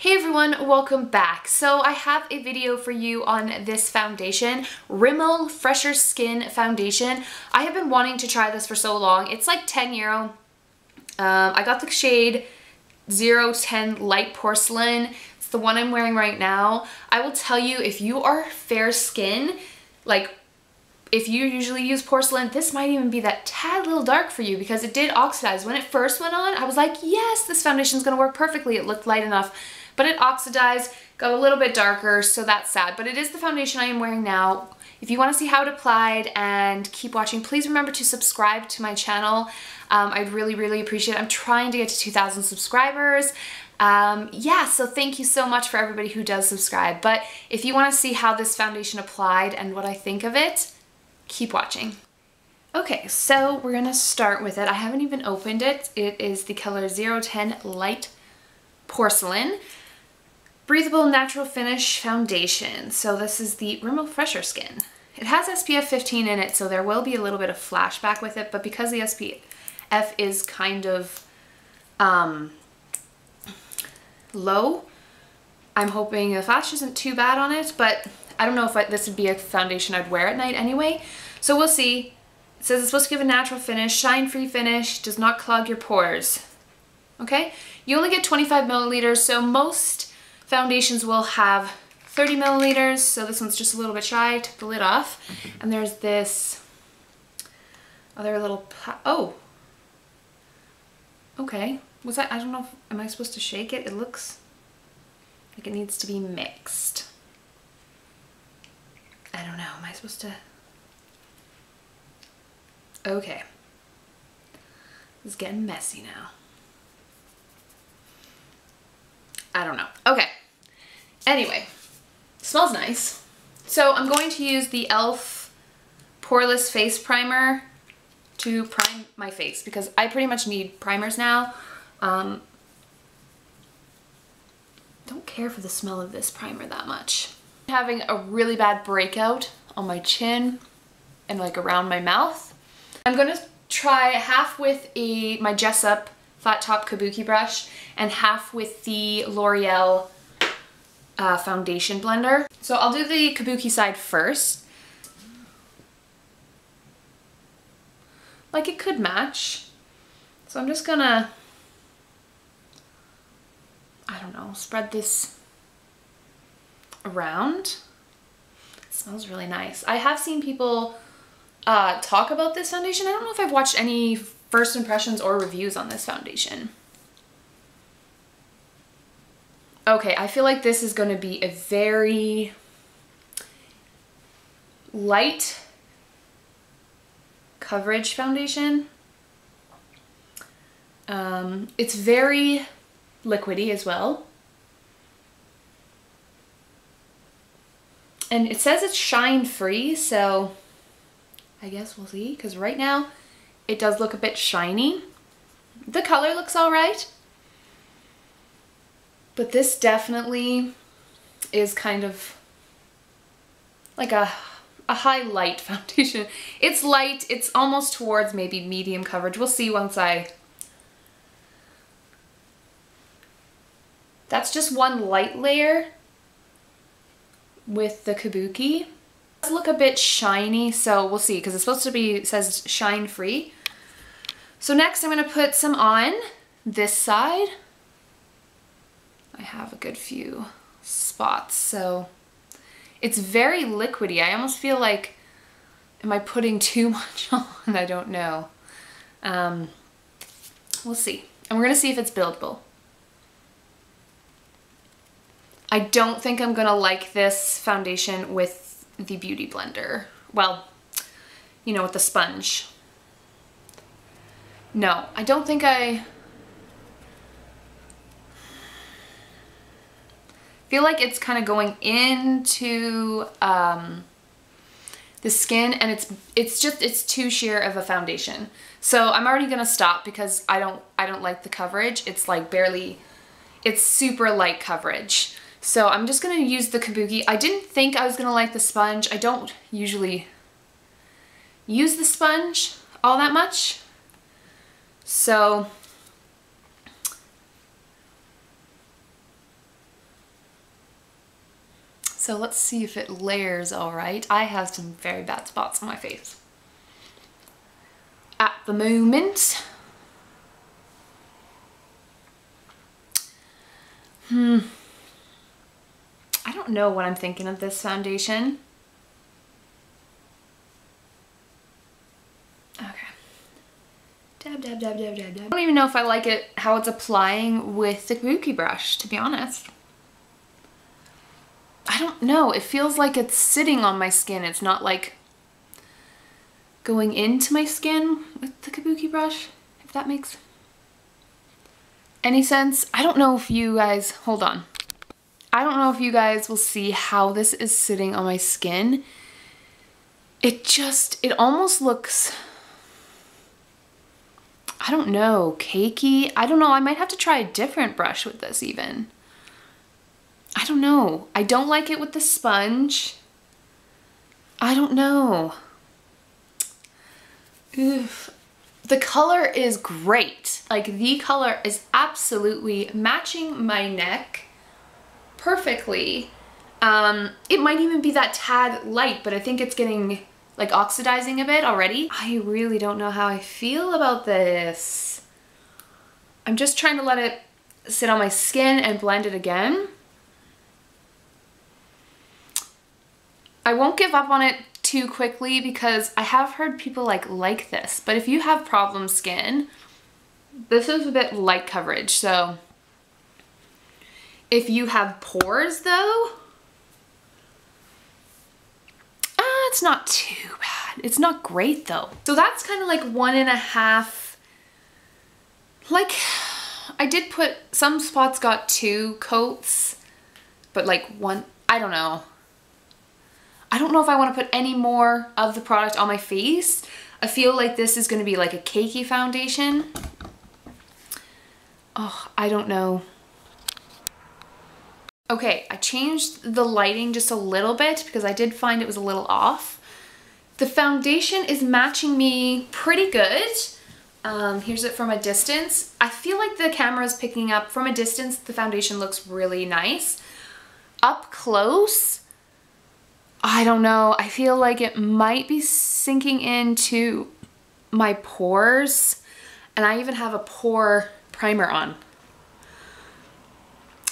Hey everyone, welcome back. So I have a video for you on this foundation, Rimmel Fresher Skin Foundation. I have been wanting to try this for so long. It's like €10. I got the shade 010 Light Porcelain. It's the one I'm wearing right now. I will tell you, if you are fair skin, like if you usually use porcelain, this might even be that tad little dark for you because it did oxidize. When it first went on, I was like, yes, this foundation is gonna work perfectly. It looked light enough. But it oxidized, got a little bit darker, so that's sad. But it is the foundation I am wearing now. If you want to see how it applied and keep watching, please remember to subscribe to my channel. I'd really appreciate it. I'm trying to get to 2,000 subscribers. Yeah, so thank you so much for everybody who does subscribe. But if you want to see how this foundation applied and what I think of it, keep watching. Okay, so we're going to start with it. I haven't even opened it. It is the color 010 Light Porcelain. Breathable Natural Finish Foundation. So this is the Rimmel Fresher Skin. It has SPF 15 in it, so there will be a little bit of flashback with it, but because the SPF is kind of low, I'm hoping the flash isn't too bad on it, but I don't know if this would be a foundation I'd wear at night anyway, so we'll see. It says it's supposed to give a natural finish, shine-free finish, does not clog your pores. Okay? You only get 25 milliliters, so most foundations will have 30 milliliters, so this one's just a little bit shy. Took the lid off. And there's this other little, oh, okay. Was that, I don't know, am I supposed to shake it? It looks like it needs to be mixed. I don't know, am I supposed to? Okay. This is getting messy now. I don't know. Okay. Anyway, smells nice. So I'm going to use the e.l.f. Poreless Face Primer to prime my face because I pretty much need primers now. Don't care for the smell of this primer that much. I'm having a really bad breakout on my chin and like around my mouth. I'm going to try half with my Jessup flat top kabuki brush and half with the L'Oreal foundation blender. So I'll do the kabuki side first. Like it could match. So I'm just gonna, I don't know, spread this around. It smells really nice. I have seen people talk about this foundation. I don't know if I've watched any first impressions or reviews on this foundation. Okay, I feel like this is going to be a very light coverage foundation. It's very liquidy as well. And it says it's shine free, so I guess we'll see, because right now it does look a bit shiny. The color looks all right. But this definitely is kind of like a highlight foundation. It's light, it's almost towards maybe medium coverage. We'll see once That's just one light layer with the kabuki. It does look a bit shiny, so we'll see, because it's supposed to be, it says shine free. So next I'm going to put some on this side. I have a good few spots, so it's very liquidy. I almost feel like, am I putting too much on? I don't know. We'll see. And we're gonna see if it's buildable. I don't think I'm gonna like this foundation with the Beauty Blender. Well, you know, with the sponge. No, I don't think I feel like it's kind of going into the skin, and it's too sheer of a foundation. So I'm already gonna stop because I don't like the coverage. It's like barely, it's super light coverage. So I'm just gonna use the kabuki. I didn't think I was gonna like the sponge. I don't usually use the sponge all that much. So So let's see if it layers all right. I have some very bad spots on my face at the moment. I don't know what I'm thinking of this foundation. Okay. Dab, dab, dab, dab, dab, dab. I don't even know if I like it, how it's applying with the kabuki brush, to be honest. I don't know, it feels like it's sitting on my skin. It's not like going into my skin with the kabuki brush, if that makes any sense. I don't know if you guys, hold on. I don't know if you guys will see how this is sitting on my skin. It almost looks, I don't know, cakey. I don't know, I might have to try a different brush with this even. I don't know. I don't like it with the sponge. I don't know. Oof. The color is great. Like, the color is absolutely matching my neck perfectly. It might even be that tad light, but I think it's getting like oxidizing a bit already. I really don't know how I feel about this. I'm just trying to let it sit on my skin and blend it again. I won't give up on it too quickly because I have heard people like this, but if you have problem skin, this is a bit light coverage. So if you have pores though, it's not too bad. It's not great though. So that's kind of like 1.5, like I did put, some spots got 2 coats, but like 1, I don't know. I don't know if I want to put any more of the product on my face. I feel like this is going to be like a cakey foundation. Oh, I don't know. Okay, I changed the lighting just a little bit because I did find it was a little off. The foundation is matching me pretty good. Here's it from a distance. I feel like the camera is picking up from a distance. The foundation looks really nice. Up close, I don't know. I feel like it might be sinking into my pores, and I even have a pore primer on.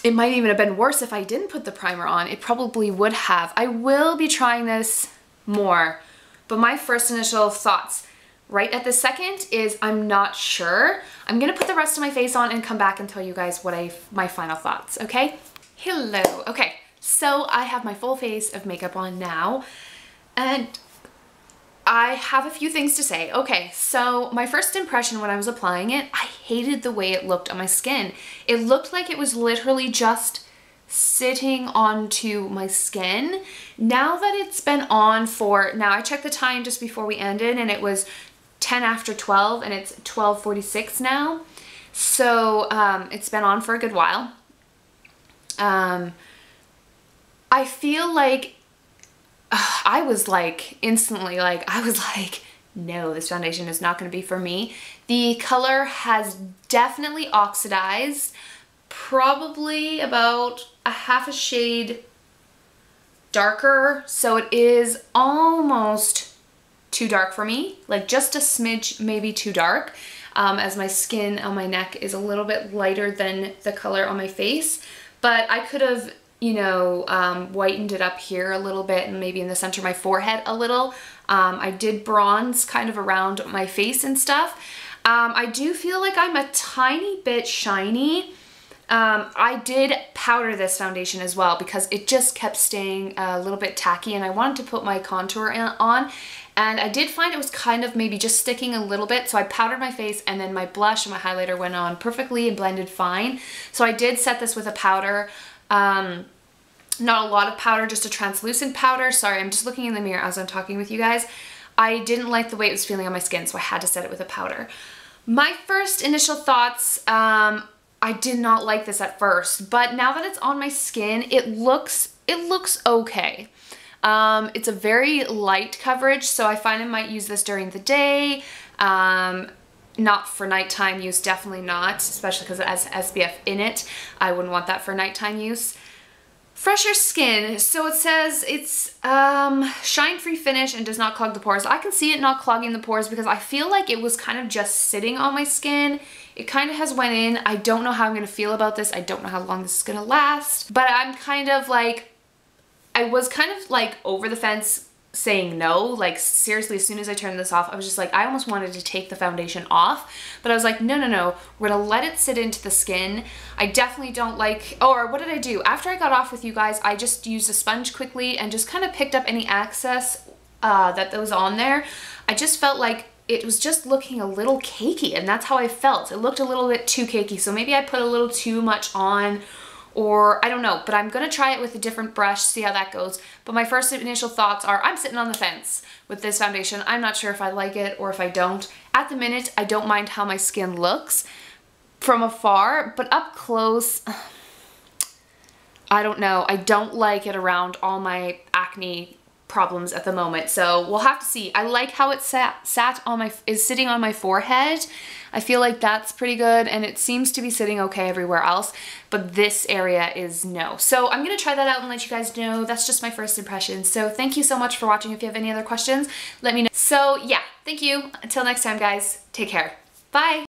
It might even have been worse if I didn't put the primer on. It probably would have. I will be trying this more, but my first initial thoughts right at this second is I'm not sure. I'm gonna put the rest of my face on and come back and tell you guys what my final thoughts, okay? Hello, okay. So I have my full face of makeup on now, and I have a few things to say. Okay, so my first impression when I was applying it, I hated the way it looked on my skin. It looked like it was literally just sitting onto my skin. Now that it's been on for, now I checked the time just before we ended and it was 10 after 12 and it's 12:46 now. So it's been on for a good while. I feel like I was like instantly like, I was like, no, this foundation is not going to be for me. The color has definitely oxidized, probably about a half a shade darker. So it is almost too dark for me, like just a smidge, maybe too dark, as my skin on my neck is a little bit lighter than the color on my face. But I could have, you know, whitened it up here a little bit and maybe in the center of my forehead a little. I did bronze kind of around my face and stuff. I do feel like I'm a tiny bit shiny. I did powder this foundation as well because it just kept staying a little bit tacky and I wanted to put my contour on. And I did find it was kind of maybe just sticking a little bit. So I powdered my face and then my blush and my highlighter went on perfectly and blended fine. So I did set this with a powder. Not a lot of powder, just a translucent powder. Sorry, I'm just looking in the mirror as I'm talking with you guys. I didn't like the way it was feeling on my skin, so I had to set it with a powder. My first initial thoughts, I did not like this at first, but now that it's on my skin, it looks okay. It's a very light coverage, so I find I might use this during the day. Not for nighttime use, definitely not, especially because it has SPF in it. I wouldn't want that for nighttime use. Fresher Skin. So it says it's shine-free finish and does not clog the pores. I can see it not clogging the pores because I feel like it was kind of just sitting on my skin. It kind of has went in. I don't know how I'm going to feel about this. I don't know how long this is going to last. But I'm kind of like, I was kind of like over the fence saying no. Like seriously, as soon as I turned this off, I was just like, I almost wanted to take the foundation off. But I was like, no, we're going to let it sit into the skin. I definitely don't like, or what did I do? After I got off with you guys, I just used a sponge quickly and just kind of picked up any excess that was on there. I just felt like it was just looking a little cakey, and that's how I felt. It looked a little bit too cakey, so maybe I put a little too much on, or I don't know, but I'm gonna try it with a different brush, see how that goes. But my first initial thoughts are, I'm sitting on the fence with this foundation. I'm not sure if I like it or if I don't. At the minute, I don't mind how my skin looks from afar, but up close, I don't know. I don't like it around all my acne problems at the moment, so we'll have to see. I like how it is sitting on my forehead. I feel like that's pretty good, and it seems to be sitting okay everywhere else, but this area is no. So I'm gonna try that out and let you guys know. That's just my first impression. So thank you so much for watching. If you have any other questions, let me know. So yeah, thank you. Until next time, guys, take care. Bye.